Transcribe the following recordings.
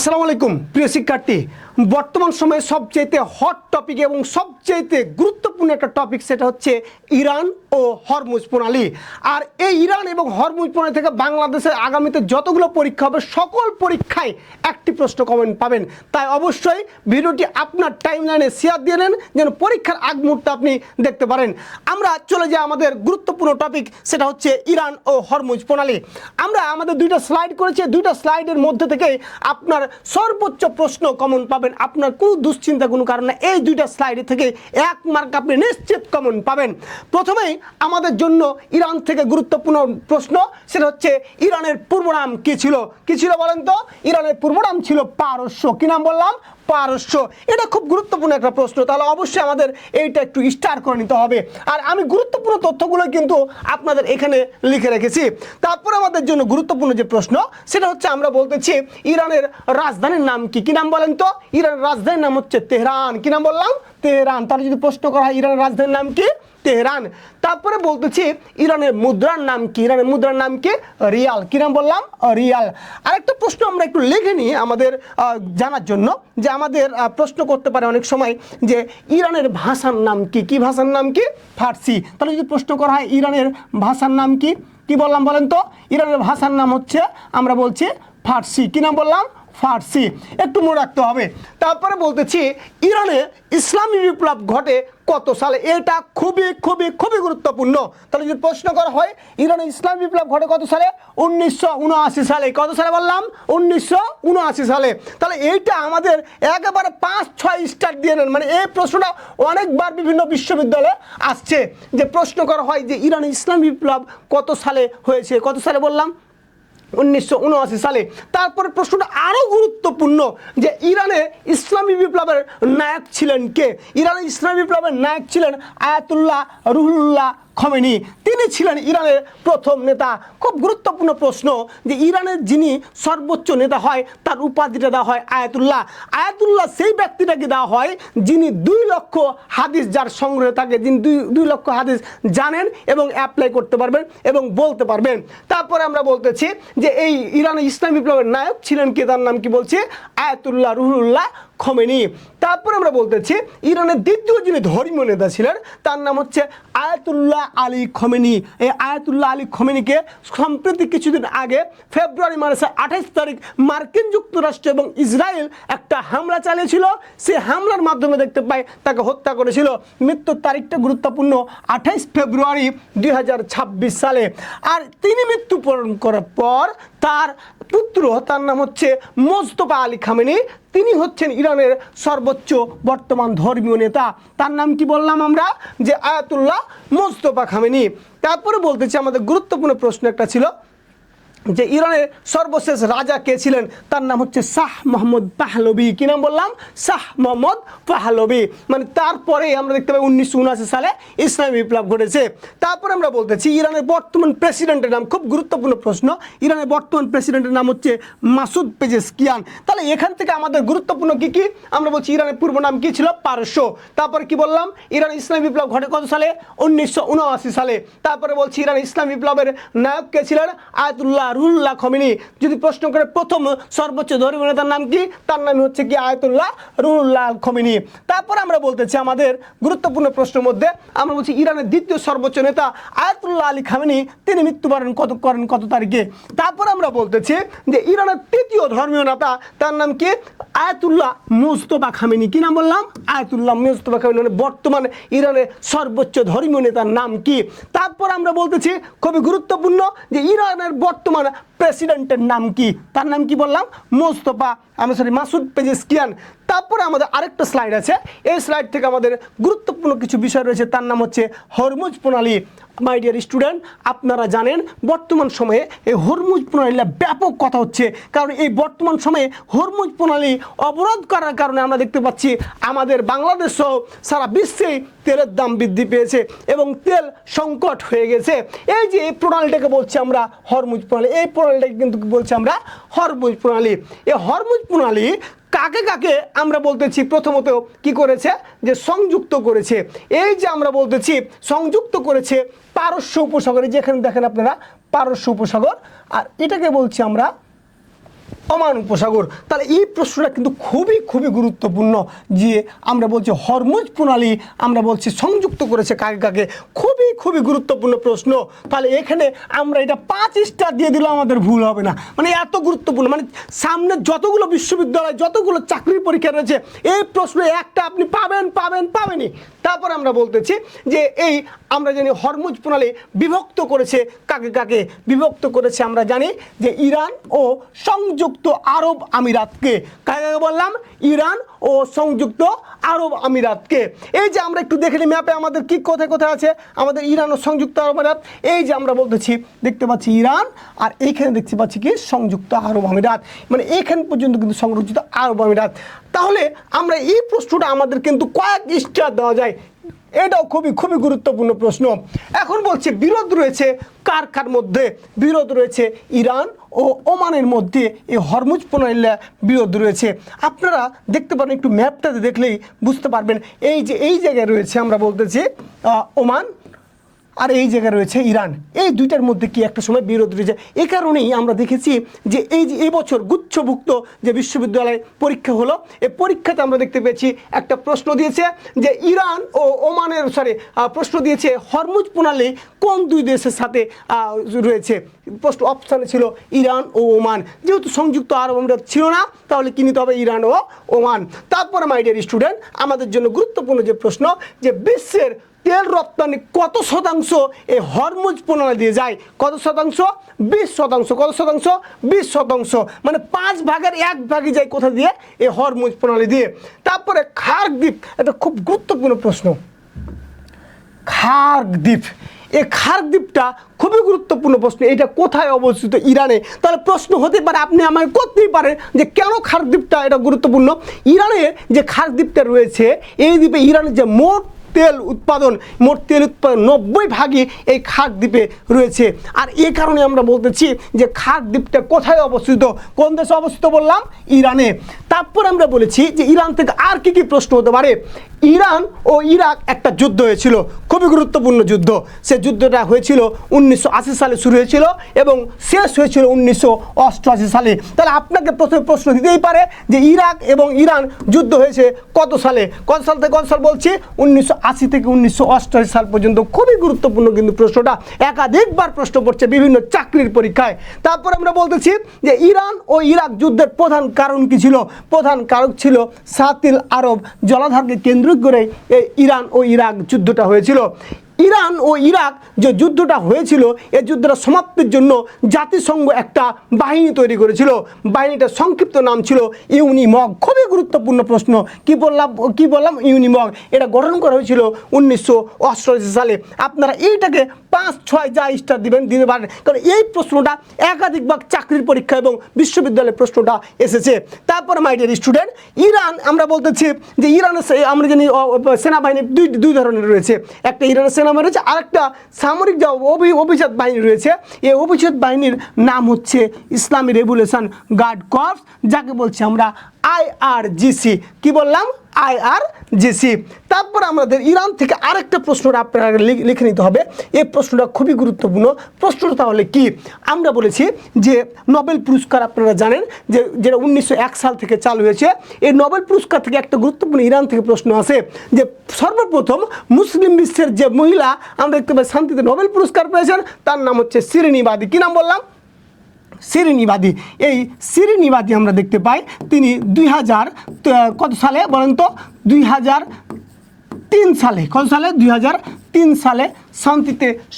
আসসালামু আলাইকুম প্রিয় শিক্ষার্থী, বর্তমান সময়ে সবচেয়ে হট টপিক এবং সবচেয়ে গুরুত্বপূর্ণ একটা টপিক, সেটা হচ্ছে ইরান ও হরমুজ প্রণালী। আর এই ইরান এবং হরমুজ প্রণালী থেকে বাংলাদেশের আগামীতে যতগুলো পরীক্ষা হবে সকল পরীক্ষায় একটি প্রশ্ন কমন পাবেন। তাই অবশ্যই ভিডিওটি আপনার টাইমলাইনে শেয়ার দিয়ে নেন যেন পরীক্ষার আগ মুহূর্তে আপনি দেখতে পারেন। আমরা চলে যাই আমাদের গুরুত্বপূর্ণ টপিক, সেটা হচ্ছে ইরান ও হরমুজ প্রণালী। আমরা আমাদের দুইটা স্লাইড করেছি, দুইটা স্লাইডের মধ্যে থেকে আপনার সর্বোচ্চ প্রশ্ন কমন পাবেন। আপনার কোনো দুশ্চিন্তা কোনো কারণ না, এই দুইটা স্লাইডে থেকে 1 মার্ক আপনি নিশ্চিত কমন পাবেন। প্রথমেই আমাদের জন্য ইরান থেকে গুরুত্বপূর্ণ প্রশ্ন, সেটা হচ্ছে ইরানের পূর্ব নাম কি ছিল? কি ছিল বলেন তো? ইরানের পূর্ব নাম ছিল পারস্য। কি নাম বললাম? পারস্য। এটা খুব গুরুত্বপূর্ণ একটা প্রশ্ন, তাহলে অবশ্যই আমাদের এইটা একটু স্টার করে নিতে হবে। আর আমি গুরুত্বপূর্ণ তথ্যগুলো কিন্তু আপনাদের এখানে লিখে রেখেছি। তারপরে আমাদের জন্য গুরুত্বপূর্ণ যে প্রশ্ন, সেটা হচ্ছে আমরা বলতেছি ইরানের রাজধানীর নাম কি? কি নাম বলেন তো? ইরানের রাজধানীর নাম হচ্ছে তেহরান। কি নাম বললাম? তেহরান। তাহলে যদি প্রশ্ন করা হয় ইরানের রাজধানীর নাম কি? তেহরান। তারপরে বলতেছি ইরানের মুদ্রার নাম কি? ইরানের মুদ্রার নাম কি? রিয়াল। কি নাম বললাম? রিয়াল। আরেকটা প্রশ্ন আমরা একটু লিখে নিই আমাদের জানার জন্য, যে আমাদের প্রশ্ন করতে পারে অনেক সময় যে ইরানের ভাষার নাম কি? কি ভাষার নাম কি? ফার্সি। তাহলে যদি প্রশ্ন করা হয় ইরানের ভাষার নাম কি? কি বললাম বলেন তো? ইরানের ভাষার নাম হচ্ছে আমরা বলছি ফার্সি। কি নাম বললাম? ফার্সি। একটু মনে রাখতে হবে। তারপরে বলতেছি ইরানে ইসলামী বিপ্লব ঘটে কত সালে? এটা খুবই খুবই খুবই গুরুত্বপূর্ণ। তাহলে যদি প্রশ্ন করা হয় ইরানে ইসলামী বিপ্লব ঘটে কত সালে? 1979 সালে। কত সালে বললাম? 1979 সালে। তাহলে এইটা আমাদের একেবারে 5-6 স্টার দিয়ে নেন। মানে এই প্রশ্নটা অনেকবার বিভিন্ন বিশ্ববিদ্যালয়ে আসছে, যে প্রশ্ন করা হয় যে ইরানে ইসলামী বিপ্লব কত সালে হয়েছে? কত সালে বললাম? 1979 সালে। তারপরে প্রশ্নটা আরও গুরুত্বপূর্ণ, যে ইরানে ইসলামী বিপ্লবের নায়ক ছিলেন কে? ইরানের ইসলামী বিপ্লবের নায়ক ছিলেন আয়াতুল্লাহ রুহুল্লাহ খমেনি। তিনি ছিলেন ইরানের প্রথম নেতা। খুব গুরুত্বপূর্ণ প্রশ্ন, যে ইরানের যিনি সর্বোচ্চ নেতা হয় তার উপাধিটা দেওয়া হয় আয়াতুল্লাহ। আয়াতুল্লাহ সেই ব্যক্তিটাকে দেওয়া হয় যিনি 2 লক্ষ হাদিস যার সংগ্রহে থাকে, যিনি 2 লক্ষ হাদিস জানেন এবং অ্যাপ্লাই করতে পারবেন এবং বলতে পারবেন। তারপরে আমরা বলতেছি যে এই ইরানের ইসলামী বিপ্লবের নায়ক ছিলেন কে? তার নাম কি বলছি? আয়াতুল্লাহ রুহুল্লাহ খমেনি। তারপরে আমরা বলতেছি ইরানের দ্বিতীয় যিনি ধর্মীয় নেতা ছিলেন তার নাম হচ্ছে আয়াতুল্লাহ আলী খমেনি। এই আয়াতুল্লাহ আলী খমেনিকে সম্প্রতি কিছুদিন আগে ফেব্রুয়ারি মাসের 28 তারিখ মার্কিন যুক্তরাষ্ট্র এবং ইসরায়েল একটা হামলা চালিয়েছিল। সেই হামলার মাধ্যমে দেখতে পাই তাকে হত্যা করেছিল। মৃত্যুর তারিখটা গুরুত্বপূর্ণ, 28 ফেব্রুয়ারি 2026 সালে। আর তিনি মৃত্যুবরণ করার পর তার পুত্র, তার নাম হচ্ছে মোস্তফা আলী খামেনি, তিনি হচ্ছেন ইরানের সর্বোচ্চ বর্তমান ধর্মীয় নেতা। তার নাম কি বললাম আমরা? যে আয়াতুল্লাহ মোস্তফা খামেনি। তারপরে বলতেছি আমাদের গুরুত্বপূর্ণ প্রশ্ন একটা ছিল, যে ইরানের সর্বশেষ রাজা কে ছিলেন? তার নাম হচ্ছে শাহ মোহাম্মদ পাহলভি। কি নাম বললাম? শাহ মোহাম্মদ পাহলভি। মানে তারপরে আমরা দেখতে পাই 1979 সালে ইসলামী বিপ্লব ঘটেছে। তারপরে আমরা বলতেছি ইরানের বর্তমান প্রেসিডেন্টের নাম। খুব গুরুত্বপূর্ণ প্রশ্ন। ইরানের বর্তমান প্রেসিডেন্টের নাম হচ্ছে মাসুদ পেজেশকিয়ান। তাহলে এখান থেকে আমাদের গুরুত্বপূর্ণ কি কি? আমরা বলছি ইরানের পূর্ব নাম কি ছিল? পারস্য। তারপরে কি বললাম? ইরানের ইসলামী বিপ্লব ঘটে কত সালে? 1979 সালে। তারপরে বলছি ইরানের ইসলামী বিপ্লবের নায়ক কে ছিলেন? আয়াতুল্লাহ রুহুল্লাহ খমেনি। যদি প্রশ্ন করে প্রথম সর্বোচ্চ ধর্মীয় নেতার নাম কি? তার নাম হচ্ছে কি? আয়াতুল্লাহ রুহুল্লাহ খমেনি। তারপর আমরা বলতেছি আমাদের গুরুত্বপূর্ণ প্রশ্নের মধ্যে আমরা বলছি ইরানের দ্বিতীয় সর্বোচ্চ নেতা আয়াতুল্লাহ আলী খামেনি, তিনি মৃত্যুবরণ করেন কত তারিখে? তারপর আমরা বলতেছি যে ইরানের তৃতীয় ধর্মীয় নেতা তার নাম কি? Ayatollah Mostafa Khamenei. কি নাম বললাম? Ayatollah Mostafa Khamenei. মানে বর্তমান ইরানের সর্বোচ্চ ধর্মীয় নেতার নাম কি? তারপর আমরা বলতেছি খুবই গুরুত্বপূর্ণ, যে ইরানের বর্তমান প্রেসিডেন্টের নাম কি? তার নাম কি বললাম? Masoud Pezeshkian. তারপরে আমাদের আরেকটা স্লাইড আছে, এই স্লাইড থেকে আমাদের গুরুত্বপূর্ণ কিছু বিষয় রয়েছে। তার নাম হচ্ছে হরমুজ প্রণালী। মাই ডিয়ার স্টুডেন্ট, আপনারা জানেন বর্তমান সময়ে এই হরমুজ প্রণালীর ব্যাপক কথা হচ্ছে, কারণ এই বর্তমান সময়ে হরমুজ প্রণালী অবরোধ করার কারণে আমরা দেখতে পাচ্ছি আমাদের বাংলাদেশ সহ সারা বিশ্বেই তেলের দাম বৃদ্ধি পেয়েছে এবং তেল সংকট হয়ে গেছে। এই যে এই প্রণালীটাকে বলছি আমরা হরমুজ প্রণালী, এই প্রণালীটাকে কিন্তু বলছি আমরা হরমুজ প্রণালী। এই হরমুজ প্রণালী কাকে কাকে আমরা বলতেছি? প্রথমত কি করেছে? যে সংযুক্ত করেছে। এই যে আমরা বলতেছি সংযুক্ত করেছে পারস্য উপসাগরে, যেখানে দেখেন আপনারা পারস্য উপসাগর, আর এটাকে বলছি আমরা ওমান উপসাগর। তাহলে এই প্রশ্নটা কিন্তু খুবই খুবই গুরুত্বপূর্ণ, যে আমরা বলছি হরমুজ প্রণালী আমরা বলছি সংযুক্ত করেছে কাকে কাকে, খুবই খুবই গুরুত্বপূর্ণ প্রশ্ন। তাহলে এখানে আমরা এটা 5 স্টার দিয়ে দিলেও আমাদের ভুল হবে না, মানে এত গুরুত্বপূর্ণ। মানে সামনে যতগুলো বিশ্ববিদ্যালয় যতগুলো চাকরির পরীক্ষা রয়েছে এই প্রশ্ন একটা আপনি পাবেনই। তারপর আমরা বলতেছি যে এই আমরা জানি হরমুজ প্রণালী বিভক্ত করেছে কাকে কাকে, বিভক্ত করেছে আমরা জানি যে ইরান ও সংযুক্ত আরব আমিরাতকে। কাকে কাকে বললাম? ইরান ও সংযুক্ত আরব আমিরাতকে। এই যে আমরা একটু দেখে নিই ম্যাপে আমাদের কি কোথায় কোথায় আছে আমাদের ইরান ও সংযুক্ত আরব আমিরাত। এই যে আমরা বলতেছি দেখতে পাচ্ছি ইরান, আর এইখানে দেখতে পাচ্ছি কি সংযুক্ত আরব আমিরাত, মানে এইখান পর্যন্ত কিন্তু সংরক্ষিত আরব আমিরাত। তাহলে আমরা এই প্রশ্নটা আমাদের কিন্তু কয়েক স্টার দেওয়া যায়, এটাও খুবই খুবই গুরুত্বপূর্ণ প্রশ্ন। এখন বলছে বিরোধ রয়েছে কার কার মধ্যে? বিরোধ রয়েছে ইরান ও ওমানের মধ্যে, এই হরমুজ প্রণালীর বিরোধ রয়েছে। আপনারা দেখতে পারেন একটু ম্যাপটাতে দেখলেই বুঝতে পারবেন। এই যে এই জায়গায় রয়েছে আমরা বলতেছি ওমান, আর এই জায়গায় রয়েছে ইরান, এই দুইটার মধ্যে কি একটা সময় বিরোধ রয়েছে। এই কারণেই আমরা দেখেছি যে এই যে এবছর গুচ্ছভুক্ত যে বিশ্ববিদ্যালয় পরীক্ষা হলো, এই পরীক্ষাতে আমরা দেখতে পেয়েছি একটা প্রশ্ন দিয়েছে যে ইরান ও ওমানের প্রশ্ন দিয়েছে হরমুজ প্রণালী কোন দুই দেশের সাথে রয়েছে। প্রশ্ন অপশানে ছিল ইরান ও ওমান, যেহেতু সংযুক্ত আরব আমিরাত ছিল না তাহলে কি নিতে হবে? ইরান ও ওমান। তারপরে মাই ডিয়ার স্টুডেন্ট আমাদের জন্য গুরুত্বপূর্ণ যে প্রশ্ন, যে বিশ্বের তেল রপ্তানি কত শতাংশ এই হরমুজ প্রণালী দিয়ে যায়? কত শতাংশ? 20%। কত শতাংশ? 20%। মানে 5 ভাগের 1 ভাগই যায় কোথা দিয়ে? এই হরমুজ প্রণালী দিয়ে। তারপরে খার্গ দ্বীপ, এটা খুব গুরুত্বপূর্ণ প্রশ্ন। খার্গ দ্বীপ, এই খার্গ দ্বীপটা খুবই গুরুত্বপূর্ণ প্রশ্ন। এটা কোথায় অবস্থিত? ইরানে। তাহলে প্রশ্ন হতে পারে, আপনি আমাকে করতেই পারেন যে কেন খার্গ দ্বীপটা এটা গুরুত্বপূর্ণ। ইরানে যে খার্গ দ্বীপটা রয়েছে, এই দ্বীপে ইরানের যে মোট তেল উৎপাদন 90 ভাগই এই খার্গ দ্বীপে রয়েছে। আর এই কারণে আমরা বলতেছি যে খার্গ দ্বীপটা কোথায় অবস্থিত? কোন দেশে অবস্থিত বললাম? ইরানে। তারপর আমরা বলেছি যে ইরান থেকে আর কি কি প্রশ্ন হতে পারে। ইরান ও ইরাক একটা যুদ্ধ হয়েছিল, খুবই গুরুত্বপূর্ণ যুদ্ধ। সে যুদ্ধটা হয়েছিল 1980 সালে শুরু হয়েছিল এবং শেষ হয়েছিল 1988 সালে। তাহলে আপনাকে প্রথমে প্রশ্ন দিতেই পারে যে ইরাক এবং ইরান যুদ্ধ হয়েছে কত সালে? কত সাল থেকে কত সাল বলছি? 1980 থেকে 1988 সাল পর্যন্ত। খুবই গুরুত্বপূর্ণ কিন্তু প্রশ্নটা, একাধিকবার প্রশ্ন পড়ছে বিভিন্ন চাকরির পরীক্ষায়। তারপর আমরা বলতেছি যে ইরান ও ইরাক যুদ্ধের প্রধান কারণ কি ছিল? প্রধান কারণ ছিল সাতিল আরব জলাধারকে কেন্দ্র করে এই ইরান ও ইরাক যুদ্ধটা হয়েছিল। ইরান ও ইরাক যে যুদ্ধটা হয়েছিল, এই যুদ্ধটা সমাপ্তির জন্য জাতিসংঘ একটা বাহিনী তৈরি করেছিল। বাহিনীটার সংক্ষিপ্ত নাম ছিল ইউনিমগ। খুবই গুরুত্বপূর্ণ প্রশ্ন। কি বললাম? ইউনিমগ। এটা গঠন করা হয়েছিল 1988 সালে। আপনারা এইটাকে 5-6 যা স্টার দিতে পারেন, কারণ এই প্রশ্নটা একাধিকবার চাকরির পরীক্ষা এবং বিশ্ববিদ্যালয়ের প্রশ্নটা এসেছে। তারপরে মাই ডিয়ার স্টুডেন্ট, ইরান আমরা বলতেছি যে ইরানের আমরা জানি সেনাবাহিনী দুই ধরনের রয়েছে। একটা ইরানের সেনাবাহিনী রয়েছে, আরেকটা সামরিক যা অভিজাত বাহিনী রয়েছে। এই অভিজাত বাহিনীর নাম হচ্ছে ইসলামী রেভলিউশন গার্ড কর্পস, যাকে বলছি আমরা IRGC। কি বললাম? IRGC। তারপর আমাদের ইরান থেকে আরেকটা প্রশ্নটা আপনারা লিখে নিতে হবে। এই প্রশ্নটা খুবই গুরুত্বপূর্ণ। প্রশ্নটা তাহলে কি? আমরা বলেছি যে নোবেল পুরস্কার আপনারা জানেন যে যেটা 1901 সাল থেকে চালু হয়েছে। এই নোবেল পুরস্কার থেকে একটা গুরুত্বপূর্ণ ইরান থেকে প্রশ্ন আসে যে সর্বপ্রথম মুসলিম বিশ্বের যে মহিলা আমরা দেখতে পাই শান্তিতে নোবেল পুরস্কার পেয়েছেন, তার নাম হচ্ছে শিরিন ইবাদি। কি নাম বললাম? শিরিন ইবাদি। এই শিরিন ইবাদি আমরা দেখতে পাই তিনি 2000 কত সালে বলেন তো? 2003 সালে। কত সালে? 2003 সালে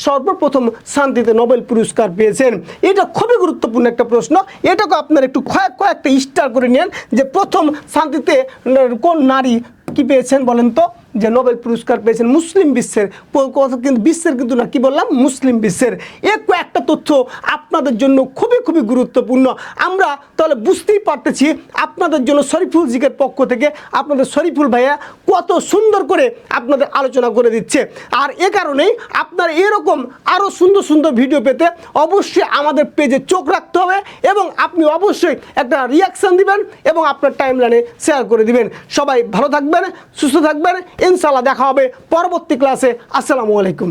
সর্বপ্রথম শান্তিতে নোবেল পুরস্কার পেয়েছেন। এটা খুবই গুরুত্বপূর্ণ একটা প্রশ্ন। এটাকে আপনারা একটু কয়েকটা স্টার করে নেন যে প্রথম শান্তিতে কোন নারী কি পেয়েছেন বলেন তো? যে নোবেল পুরস্কার পেয়েছেন মুসলিম বিশ্বের, কিন্তু বিশ্বের কিন্তু না, কি বললাম? মুসলিম বিশ্বের। একটা তথ্য আপনাদের জন্য খুবই খুবই গুরুত্বপূর্ণ। আমরা তাহলে বুঝতেই পারতেছি আপনাদের জন্য শরীফুল জিকের পক্ষ থেকে আপনাদের শরীফুল ভাইয়া কত সুন্দর করে আপনাদের আলোচনা করে দিচ্ছে। আর এ কারণেই আপনারা এরকম আরও সুন্দর সুন্দর ভিডিও পেতে অবশ্যই আমাদের পেজে চোখ রাখতে হবে এবং আপনি অবশ্যই একটা রিয়াকশান দিবেন এবং আপনার টাইমলাইনে শেয়ার করে দিবেন। সবাই ভালো থাকবেন, সুস্থ থাকবেন। ইনশাআল্লাহ দেখা হবে পরবর্তী ক্লাসে। আসসালামু আলাইকুম।